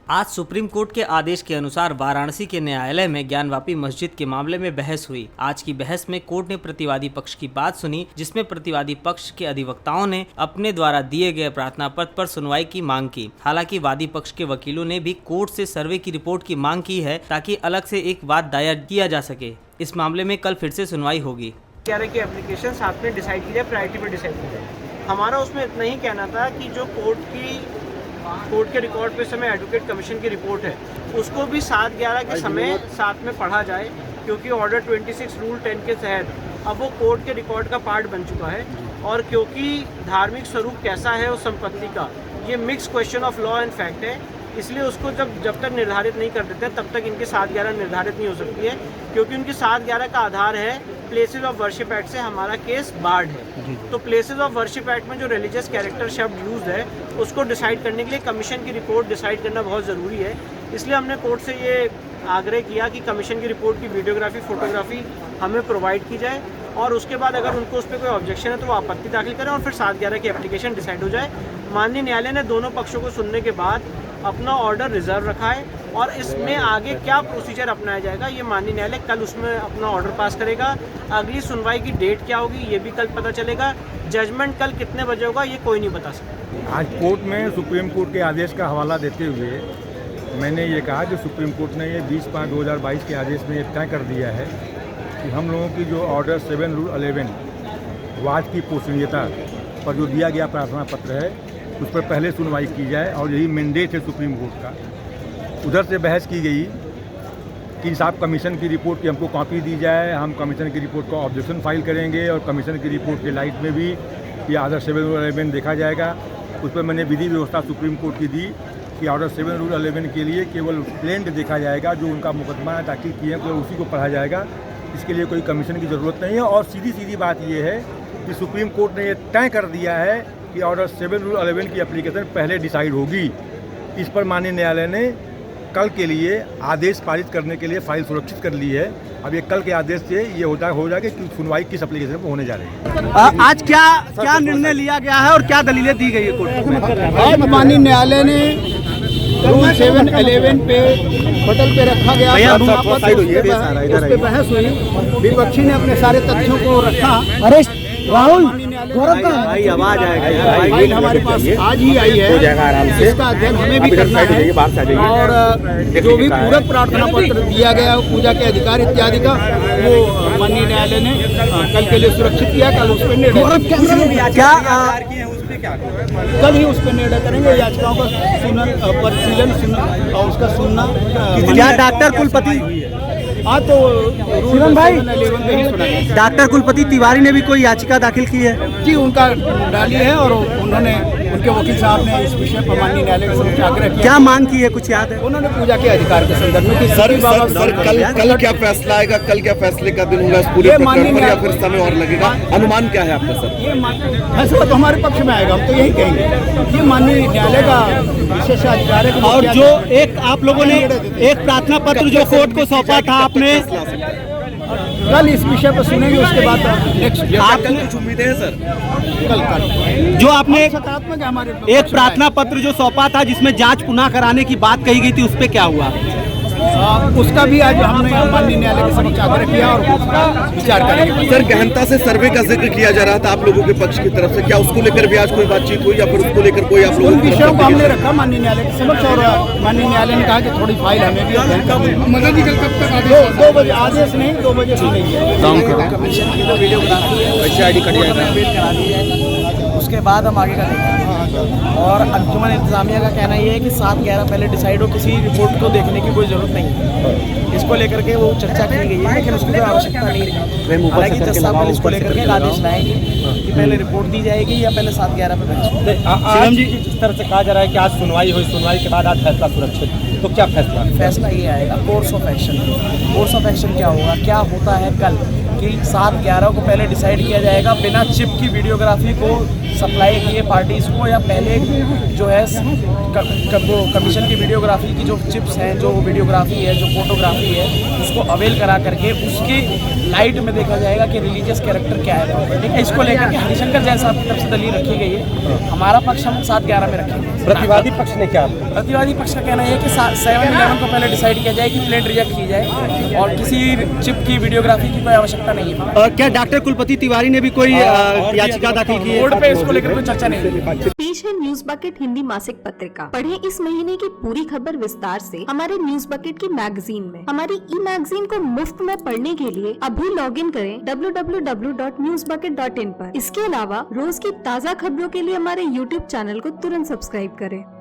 आज supreme court के आदेश के अनुसार वाराणसी के न्यायालय में ज्ञानवापी मस्जिद के मामले में बहस हुई। आज की बहस में कोर्ट ने प्रतिवादी पक्ष की बात सुनी, जिसमें प्रतिवादी पक्ष के अधिवक्ताओं ने अपने द्वारा दिए गए प्रार्थना पत्र पर सुनवाई की मांग की। हालांकि वादी पक्ष के वकीलों ने भी कोर्ट से सर्वे की रिपोर्ट की मांग की है, ताकि अलग से एक वाद दायर किया जा सके। इस मामले में कल फिर से सुनवाई होगी। की एप्लीकेशन साथ में डिसाइड की जाए, प्रायोरिटी पर डिसाइड की जाए। हमारा उसमें इतना ही कहना था कि जो कोर्ट के रिकॉर्ड पे समय एडवोकेट कमीशन की रिपोर्ट है, उसको भी 7/11 के समय साथ में पढ़ा जाए, क्योंकि ऑर्डर 26 रूल 10 के तहत अब वो कोर्ट के रिकॉर्ड का पार्ट बन चुका है। और क्योंकि धार्मिक स्वरूप कैसा है उस संपत्ति का, ये mix question of law and fact है, इसलिए उसको जब तक निर्धारित नहीं कर देते तब तक इनके 7/11 निर्धारित नहीं हो सकती है, क्योंकि उनकी 7/11 का आधार है प्लेसेस ऑफ वर्शिप एक्ट से हमारा केस बार्ड है। तो प्लेसेस ऑफ वर्शिप एक्ट में जो रिलीजियस कैरेक्टर शब्द यूज है, उसको डिसाइड करने के लिए कमीशन की रिपोर्ट डिसाइड करना बहुत ज़रूरी है। इसलिए हमने कोर्ट से ये आग्रह किया कि कमीशन की रिपोर्ट की वीडियोग्राफी, फोटोग्राफी हमें प्रोवाइड की जाए, और उसके बाद अगर उनको उस पर कोई ऑब्जेक्शन है तो वो आपत्ति दाखिल करें, और फिर 7/11 की एप्लीकेशन डिसाइड हो जाए। माननीय न्यायालय ने दोनों पक्षों को सुनने के बाद अपना ऑर्डर रिजर्व रखा है, और इसमें आगे क्या प्रोसीजर अपनाया जाएगा ये माननीय न्यायालय कल उसमें अपना ऑर्डर पास करेगा। अगली सुनवाई की डेट क्या होगी ये भी कल पता चलेगा। जजमेंट कल कितने बजे होगा ये कोई नहीं बता सकता। आज कोर्ट में सुप्रीम कोर्ट के आदेश का हवाला देते हुए मैंने ये कहा कि सुप्रीम कोर्ट ने ये 20/5/2022 के आदेश में ये तय कर दिया है कि हम लोगों की जो ऑर्डर 7 रूल 11 वाद की पोषणीयता पर जो दिया गया प्रार्थना पत्र है, उस पर पहले सुनवाई की जाए, और यही मैंडेट है सुप्रीम कोर्ट का। उधर से बहस की गई कि साहब कमीशन की रिपोर्ट की हमको कॉपी दी जाए, हम कमीशन की रिपोर्ट को ऑब्जेक्शन फाइल करेंगे, और कमीशन की रिपोर्ट के लाइट में भी ये ऑर्डर 7 रूल 11 देखा जाएगा। उस पर मैंने विधि व्यवस्था सुप्रीम कोर्ट की दी कि ऑर्डर 7 रूल 11 के लिए केवल प्लेंट देखा जाएगा, जो उनका मुकदमा दाखिल किए हैं तो उसी को पढ़ा जाएगा, इसके लिए कोई कमीशन की ज़रूरत नहीं है। और सीधी बात ये है कि सुप्रीम कोर्ट ने ये तय कर दिया है कि ऑर्डर 7 रूल 11 की एप्लीकेशन पहले डिसाइड होगी। इस पर माननीय न्यायालय ने कल के लिए आदेश पारित करने के लिए फाइल सुरक्षित कर ली है। अब ये कल के आदेश से ये हो जाएगा कि सुनवाई किस एप्लीकेशन पर होने जा रही है। आज क्या निर्णय लिया गया है और क्या दलीलें दी गई है कोर्ट में? आज माननीय न्यायालय ने रूल 711 पे बटल पे रखा गया उस पे बहस हुई, विपक्षी ने अपने सारे तथ्यों को रखा। अरे राहुल, भाई आवाज आएगा, हमारे पास आज ही आई है, इसका अध्ययन हमें भी करना है, और जो भी पूरक प्रार्थना पत्र दिया गया पूजा के अधिकार इत्यादि का, वो माननीय न्यायालय ने कल के लिए सुरक्षित किया। कल उस पर निर्णय कल ही उस पर निर्णय करेंगे। याचिकाओं का परिशीलन और उसका सुनना। क्या डॉक्टर कुलपति तो भाई, डॉक्टर कुलपति तिवारी ने भी कोई याचिका दाखिल की है जी, उनका डाली है, और उन्होंने उनके वकील साहब ने इस विषय पर माननीय न्यायालय के समक्ष आग्रह किया। क्या मांग की है, कुछ याद है? उन्होंने पूजा के अधिकार के संदर्भ में कल क्या फैसला आएगा, कल क्या फैसले का दिन होगा इस पूरे प्रकरण पर, या फिर समय और लगेगा? अनुमान क्या है आपका सर? ये फैसला तो हमारे पक्ष में आएगा, हम तो यही कहेंगे। ये माननीय न्यायालय का विशेषाधिकार है। और जो एक आप लोगों ने एक प्रार्थना पत्र जो कोर्ट को सौंपा था आपने, कल इस विषय पर सुनेंगे, उसके बाद नेक्स्ट कुछ उम्मीदें हैं सर? कल जो आपने सकारात्मक है हमारे एक प्रार्थना पत्र जो सौंपा था जिसमें जांच पुनः कराने की बात कही गई थी, उस पे क्या हुआ? उसका भी आज हमने माननीय न्यायालय के समक्ष आग्रह किया, और उसका विचार करेंगे। सर, गहनता से सर्वे का जिक्र किया जा रहा था आप लोगों के पक्ष की तरफ से, क्या उसको लेकर भी आज कोई बातचीत हुई, या फिर उसको लेकर कोई आप लोगों विषयों को हमने रखा माननीय न्यायालय के समक्ष, और माननीय न्यायालय ने कहा कि थोड़ी फाइल हमें भी 2 बजे आदेश नहीं, 2 बजे सुनेंगे। उसके बाद हम आगे का देखेंगे। और अंजुमन इंतजामिया का कहना ये है कि 7/11 पहले डिसाइड हो, किसी रिपोर्ट को देखने की कोई जरूरत नहीं है। इसको लेकर के वो चर्चा की गई है, लेकिन उसकी कोई आवश्यकता नहीं है। हालांकि जज साहब कल इसको लेकर के आदेश लाएंगे कि पहले रिपोर्ट दी जाएगी या पहले 7/11 पे बहस। शिवम जी, जिस तरह से कहा जा रहा है कि आज सुनवाई हुई, सुनवाई के बाद आज फैसला सुरक्षित, तो क्या फैसला ये आएगा course of action. Course of action क्या होगा, क्या होता है कल कि 7/11 को पहले डिसाइड किया जाएगा, बिना चिप की वीडियोग्राफी को सप्लाई किए पार्टीज़ को, या पहले जो है वो कमीशन की वीडियोग्राफी की जो चिप्स हैं, जो वीडियोग्राफी है, जो फोटोग्राफी है, उसको अवेल करा करके उसकी लाइट में देखा जाएगा कि रिलीजियस कैरेक्टर क्या है प्रॉपर्टी का। इसको लेकर के हरिशंकर जैन साहब की तरफ से दलील रखी गई है। हमारा पक्ष हम 7/11 में रखेंगे। प्रतिवादी पक्ष ने क्या? प्रतिवादी पक्ष का कहना है कि 7/11 को पहले डिसाइड किया जाए कि प्लेट रिजेक्ट की जाए और किसी चिप की वीडियोग्राफी की कोई आवश्यकता नहीं है। क्या डॉक्टर कुलपति तिवारी ने भी कोई याचिका दाखिल की है? कोर्ट पे इसको लेकर कोई चर्चा नहीं हुई। पेश है न्यूज बकेट हिंदी मासिक पत्रिका। पढ़ें इस महीने की पूरी खबर विस्तार से हमारे न्यूज बकेट की मैगजीन में। हमारी ई मैगजीन को मुफ्त में पढ़ने के लिए अभी लॉगिन करें www.newsbucket.in पर। इसके अलावा रोज की ताज़ा खबरों के लिए हमारे YouTube चैनल को तुरंत सब्सक्राइब करें।